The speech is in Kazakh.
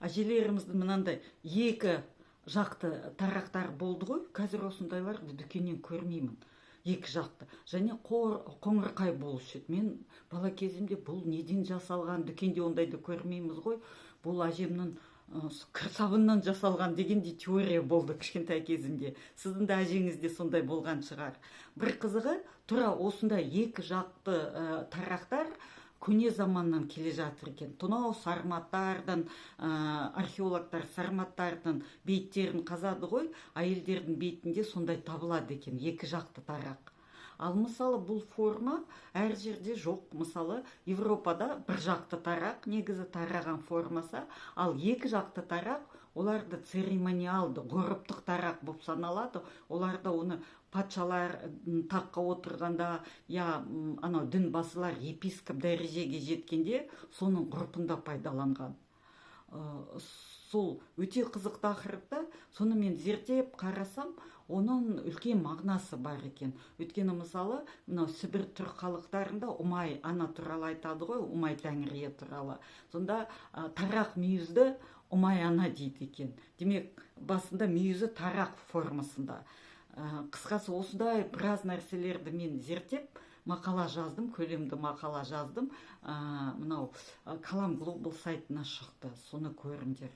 Ажелеріміздің мынандай екі жақты тарақтар болды ғой, қазір осындайларды дүкеннен көрмеймін. Екі жақты және қоңырқай болушы еді. Мен бала кезімде бұл неден жасалған, дүкенде ондайды көрмейміз ғой, бұл әжемнің кір сабыннан жасалған дегендей теория болды кішкентай кезімде. Сіздің де әжеңізде сондай болған шығар. Бір қызығы, тура осындай екі жақты тарақтар көне заманнан келе жатыр екен. Тұнау сарматтардан, археологтар сарматтардың бейіттерін қазады ғой, әйелдердің бейітінде сондай табылады екен, екі жақты тарақ. Ал мысалы бұл форма әр жерде жоқ. Мысалы Европада бір жақты тарақ негізі тараған формасы, ал екі жақты тарақ оларды церемониалды, ғұрыптық тарақ болып саналады. Оларда оны патшалар таққа отырғанда, я анау дін басылар епископ дәрежеге жеткенде соның ғұрпында пайдаланған. Сол өте қызық тақырыпта, соны мен зерттеп қарасам, оның үлкен мағынасы бар екен. Өйткені мысалы, мынау Сібір түрік халықтарында Умай ана туралы айтады ғой, Умай тәңірие туралы. Сонда тарақ мүйізді Умай ана дейді екен. Демек, басында мүйізі тарақ формасында. Қысқасы осындай біраз нәрселерді мен зерттеп, мақала жаздым, көлемді мақала жаздым. Мынау Калам Глобал сайтына шықты, соны көріңдер.